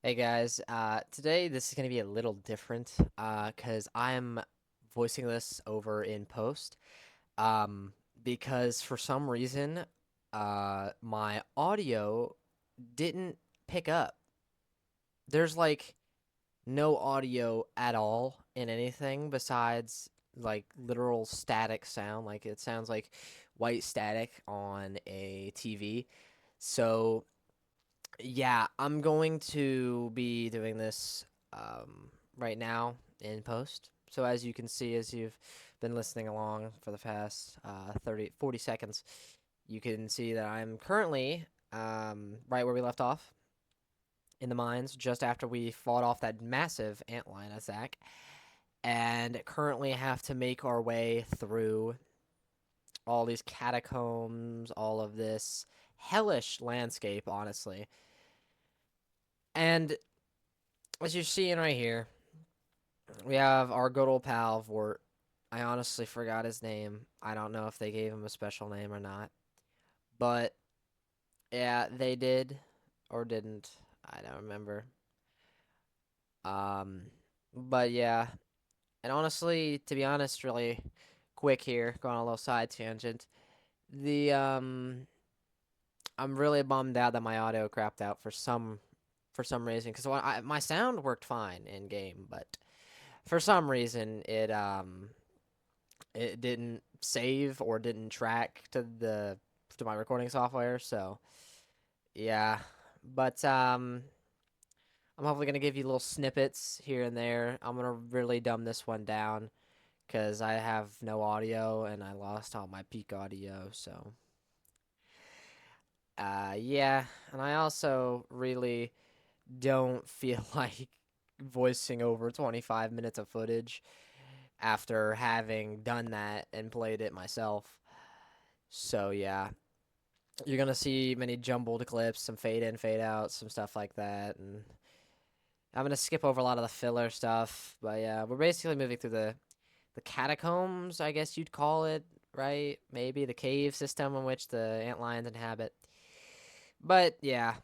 Hey guys, today this is going to be a little different because I'm voicing this over in post um, because for some reason my audio didn't pick up. There's like no audio at all in anything besides like literal static sound. Like it sounds like white static on a TV. So yeah, I'm going to be doing this right now in post. So as you can see, as you've been listening along for the past 40 seconds, you can see that I'm currently right where we left off in the mines, just after we fought off that massive antlion attack, and currently have to make our way through all these catacombs, all of this hellish landscape, honestly. And as you're seeing right here, we have our good old pal Vort. I honestly forgot his name. I don't know if they gave him a special name or not. But yeah, they did or didn't. I don't remember. Um, but yeah, and honestly, to be honest, really quick here, going on a little side tangent. The I'm really bummed out that my audio crapped out for some reason because my sound worked fine in game, but for some reason it didn't save or didn't track to my recording software. So yeah, but I'm hopefully gonna give you little snippets here and there. I'm gonna really dumb this one down because I have no audio and I lost all my peak audio. So yeah, and I also really don't feel like voicing over 25 minutes of footage after having done that and played it myself. So yeah, you're gonna see many jumbled clips, some fade in, fade out, some stuff like that, and I'm gonna skip over a lot of the filler stuff. But yeah, we're basically moving through the catacombs, I guess you'd call it, right? Maybe the cave system in which the antlions inhabit. But yeah,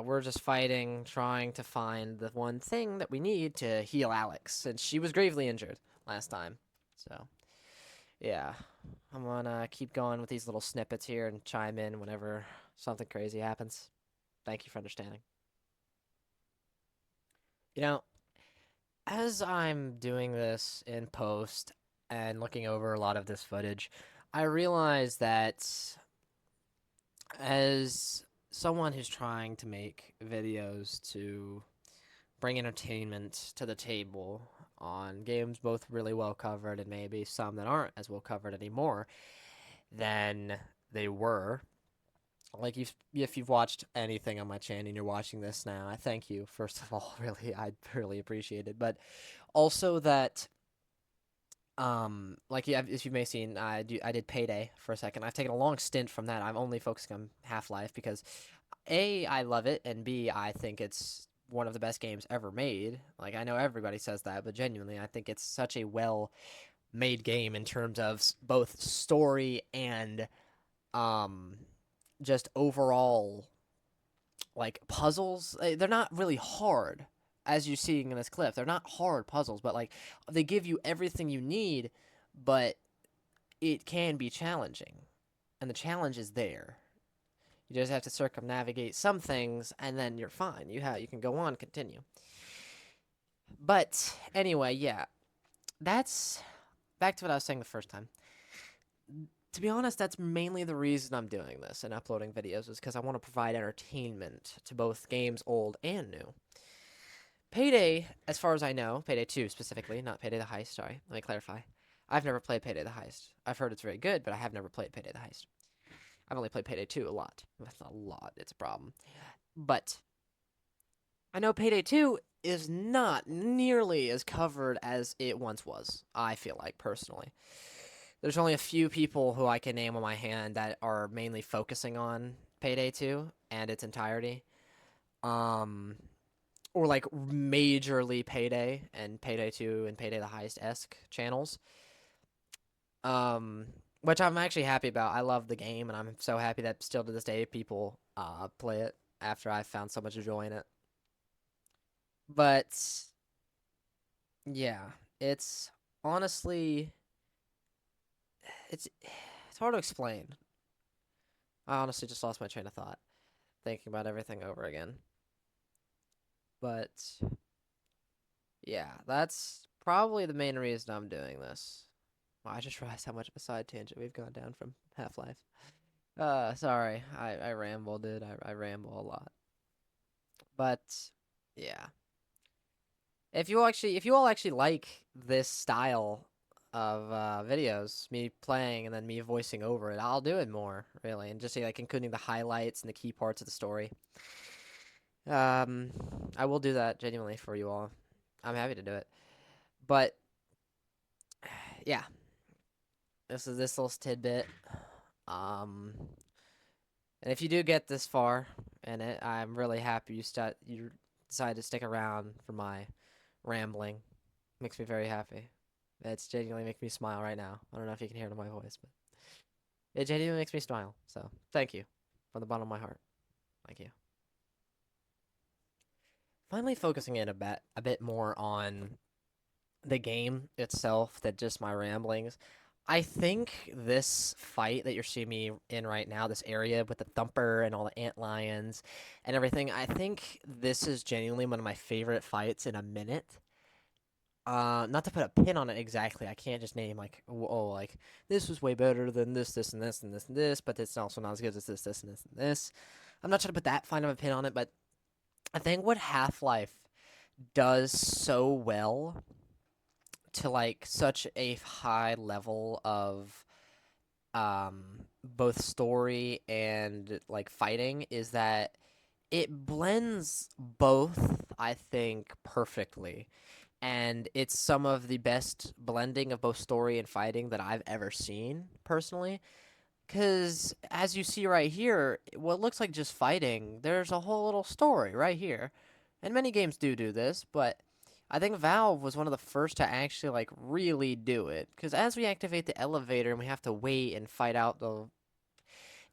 we're just fighting, trying to find the one thing that we need to heal Alex, since she was gravely injured last time. So yeah, I'm gonna keep going with these little snippets here and chime in whenever something crazy happens. Thank you for understanding. You know, as I'm doing this in post and looking over a lot of this footage, I realize that as someone who's trying to make videos to bring entertainment to the table on games both really well covered and maybe some that aren't as well covered anymore than they were. Like if you've watched anything on my channel and you're watching this now, I thank you first of all. Really, I really appreciate it. But also that like yeah, as you may have seen, I did Payday for a second. I've taken a long stint from that. I'm only focusing on Half-Life because A, I love it, and B, I think it's one of the best games ever made. Like I know everybody says that, but genuinely, I think it's such a well made game in terms of both story and um just overall like puzzles. They're not really hard as you're seeing in this clip. They're not hard puzzles, but like they give you everything you need, but it can be challenging. And the challenge is there. You just have to circumnavigate some things and then you're fine. You can go on, continue. But anyway, yeah. That's back to what I was saying the first time. To be honest, that's mainly the reason I'm doing this and uploading videos is because I want to provide entertainment to both games old and new. Payday, as far as I know, Payday 2 specifically, not Payday the Heist, sorry, let me clarify. I've never played Payday the Heist. I've heard it's very good, but I have never played Payday the Heist. I've only played Payday 2 a lot. That's a lot, it's a problem. But I know Payday 2 is not nearly as covered as it once was, I feel like, personally. There's only a few people who I can name on my hand that are mainly focusing on Payday 2 and its entirety. Um, or like majorly Payday and Payday 2 and Payday the Heist-esque channels. Um, which I'm actually happy about. I love the game and I'm so happy that still to this day people play it after I found so much joy in it. But yeah, it's honestly it's hard to explain. I honestly just lost my train of thought thinking about everything over again. But yeah, that's probably the main reason I'm doing this. Well, I just realized how much of a side tangent we've gone down from Half-Life. Sorry, I ramble, dude. I ramble a lot. But yeah, if you all actually like this style of videos, me playing and then me voicing over it, I'll do it more, really, and just say like including the highlights and the key parts of the story. Um, I will do that genuinely for you all. I'm happy to do it. But yeah, this is this little tidbit. Um, and if you do get this far in it, I'm really happy you decided to stick around for my rambling. Makes me very happy. It's genuinely making me smile right now. I don't know if you can hear it in my voice, but it genuinely makes me smile. So thank you from the bottom of my heart. Thank you. Finally focusing in a bit more on the game itself than just my ramblings. I think this fight that you're seeing me in right now, this area with the thumper and all the ant lions and everything, I think this is genuinely one of my favorite fights in a minute. Not to put a pin on it exactly, I can't just name like, oh, like this was way better than this, and this, and this, and this, but it's also not as good as this, and this, and this. I'm not trying to put that fine of a pin on it, but I think what Half-Life does so well to like such a high level of both story and like fighting is that it blends both, I think, perfectly. And it's some of the best blending of both story and fighting that I've ever seen personally. Because as you see right here, what looks like just fighting, there's a whole little story right here. And many games do this, but I think Valve was one of the first to actually like really do it. Because as we activate the elevator and we have to wait and fight out the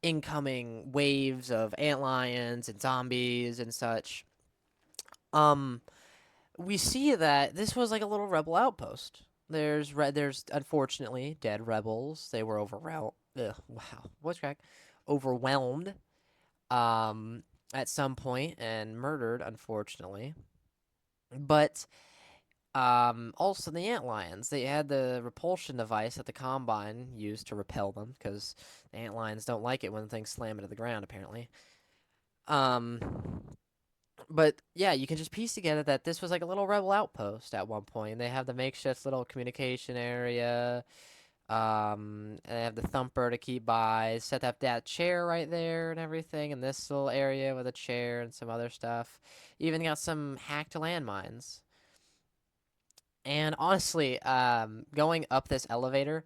incoming waves of antlions and zombies and such, um, we see that this was like a little rebel outpost. There's unfortunately dead rebels. They were overwhelmed. Wow, what's crack? Overwhelmed. Um, at some point and murdered, unfortunately. But also the antlions. They had the repulsion device that the Combine used to repel them because the antlions don't like it when things slam into the ground. Apparently. Um, but yeah, you can just piece together that this was like a little rebel outpost at one point. They have the makeshift little communication area. And they have the thumper to keep by. Set up that chair right there and everything in this little area with a chair and some other stuff. Even got some hacked landmines. And honestly, going up this elevator,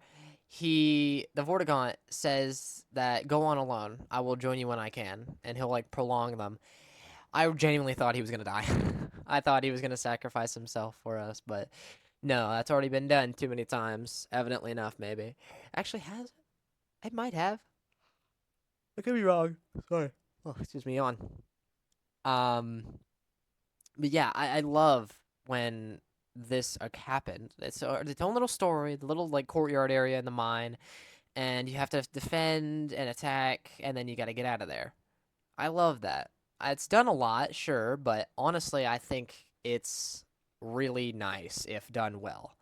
the Vortigaunt says that go on alone. I will join you when I can, and he'll like prolong them. I genuinely thought he was gonna die. I thought he was gonna sacrifice himself for us, but no, that's already been done too many times. Evidently enough, maybe. Actually, has it? It might have. I could be wrong. Sorry. Oh, excuse me. On. Um, but yeah, I love when this happened. It's its own little story, the little like courtyard area in the mine, and you have to defend and attack, and then you got to get out of there. I love that. It's done a lot, sure, but honestly, I think it's really nice if done well.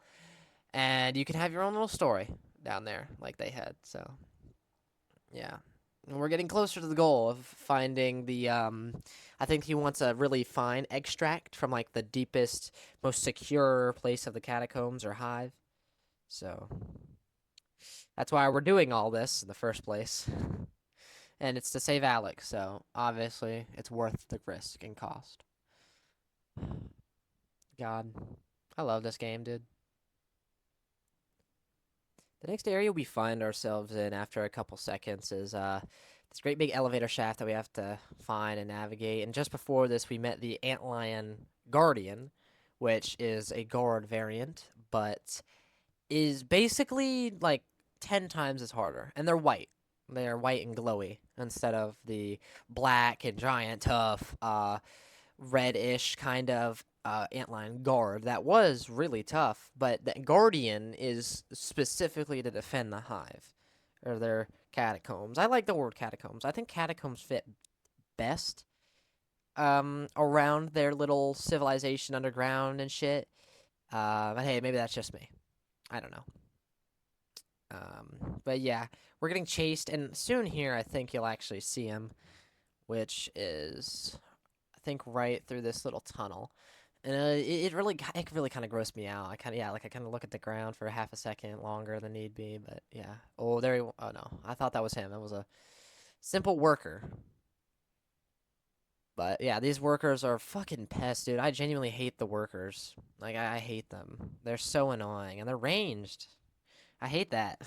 And you can have your own little story down there, like they had. So, yeah. And we're getting closer to the goal of finding the I think he wants a really fine extract from like the deepest, most secure place of the catacombs or hive. So, that's why we're doing all this in the first place. And it's to save Alex, so obviously it's worth the risk and cost. God, I love this game, dude. The next area we find ourselves in after a couple seconds is this great big elevator shaft that we have to find and navigate. And just before this, we met the Antlion Guardian, which is a guard variant, but is basically like 10 times as harder. And they're white. They're white and glowy instead of the black and giant tough reddish kind of antlion guard that was really tough, but that guardian is specifically to defend the hive or their catacombs. I like the word catacombs. I think catacombs fit best around their little civilization underground and shit. But hey, maybe that's just me. I don't know. But yeah, we're getting chased, and soon here, I think you'll actually see him, which is, I think, right through this little tunnel. And it really kind of grossed me out. I kind of, yeah, like I kind of look at the ground for half a second longer than need be. But yeah, oh there he, oh no, I thought that was him. That was a simple worker. But yeah, these workers are fucking pests, dude. I genuinely hate the workers. Like I hate them. They're so annoying, and they're ranged. I hate that.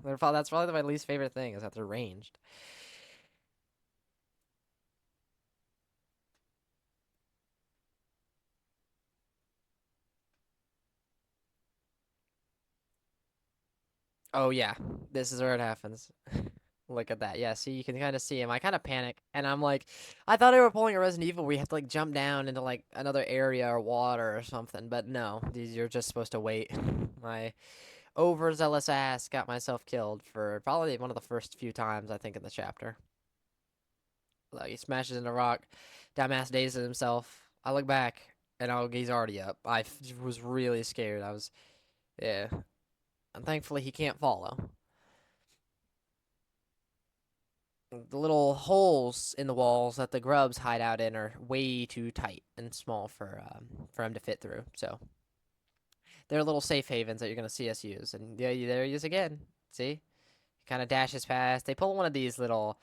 That's probably my least favorite thing is that they're ranged. Oh yeah, this is where it happens. Look at that. Yeah, see, you can kind of see him. I kind of panic, and I'm like, I thought they were pulling a Resident Evil where you have to like jump down into like another area or water or something, but no, you're just supposed to wait. My overzealous ass got myself killed for probably one of the first few times I think in the chapter. Like he smashes into a rock, dumbass dazes himself. I look back, and he's already up. Was really scared. Yeah, and thankfully he can't follow. The little holes in the walls that the grubs hide out in are way too tight and small for him to fit through. So they're little safe havens that you're gonna see us use. And yeah, there he is again. See, he kind of dashes past. They pull one of these little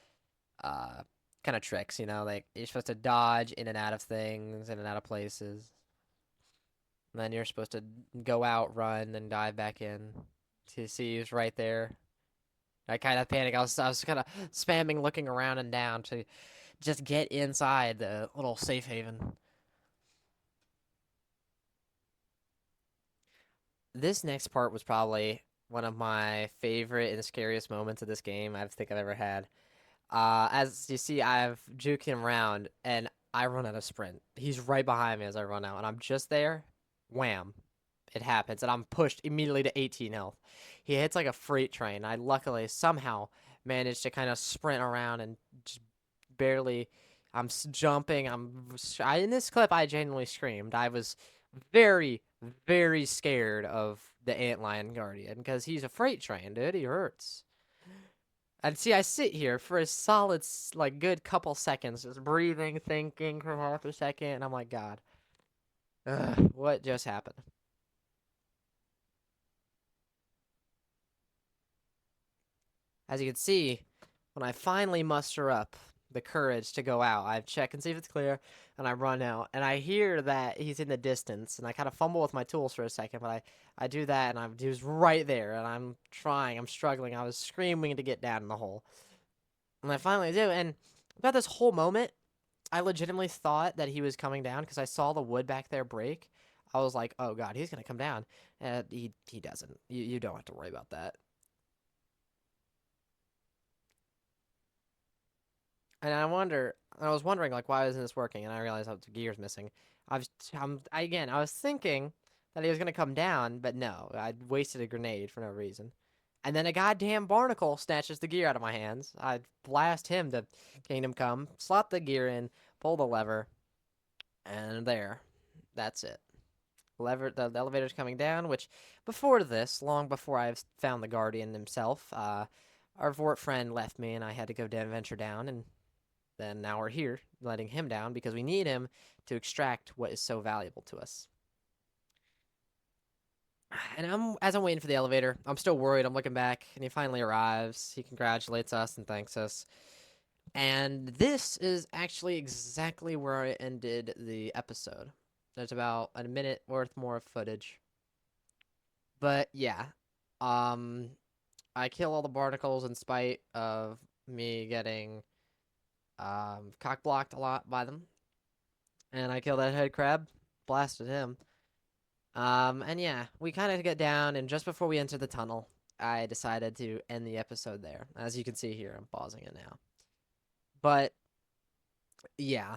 uh kind of tricks, like you're supposed to dodge in and out of things, in and out of places. And then you're supposed to go out, run, and dive back in. To see he's right there. I kind of panic. I was kind of spamming, looking around and down to just get inside the little safe haven. This next part was probably one of my favorite and scariest moments of this game I think I've ever had. As you see, I've juked him around and I run out of sprint. He's right behind me as I run out, and I'm just there. Wham! It happens, and I'm pushed immediately to 18 health. He hits like a freight train. I luckily somehow managed to kind of sprint around and just barely. Jumping. In this clip, I genuinely screamed. I was very, very scared of the antlion guardian because he's a freight train, dude. He hurts. And see, I sit here for a solid, like, good couple seconds, just breathing, thinking for half a second, and I'm like, God, what just happened? As you can see, when I finally muster up the courage to go out, I check and see if it's clear, and I run out, and I hear that he's in the distance, and I kind of fumble with my tools for a second, but I do that, and he was right there, and I'm struggling, I was screaming to get down in the hole, and I finally do, and about this whole moment, I legitimately thought that he was coming down because I saw the wood back there break. I was like, oh god, he's gonna come down. He doesn't. You don't have to worry about that. And I was wondering like why isn't this working? And I realized the gear's missing. I was thinking that he was gonna come down, but no, I wasted a grenade for no reason. And then a goddamn barnacle snatches the gear out of my hands. I blast him to Kingdom Come, slot the gear in, pull the lever, and there. That's it. The elevator's coming down, which before this, long before I found the Guardian himself, our Vort friend left me and I had to go down, venture down, and then now we're here, letting him down because we need him to extract what is so valuable to us. And as I'm waiting for the elevator, I'm still worried. I'm looking back, and he finally arrives. He congratulates us and thanks us. And this is actually exactly where I ended the episode. There's about a minute worth more of footage. But yeah, um, I kill all the barnacles in spite of me getting cock blocked a lot by them, and I kill that head crab, blasted him. And yeah, we kind of get down, and just before we enter the tunnel, I decided to end the episode there. As you can see here, I'm pausing it now. But yeah,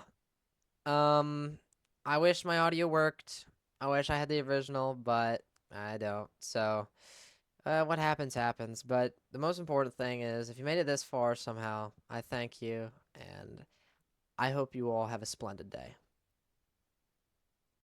I wish my audio worked. I wish I had the original, but I don't. So, what happens, happens. But the most important thing is, if you made it this far somehow, I thank you, and I hope you all have a splendid day.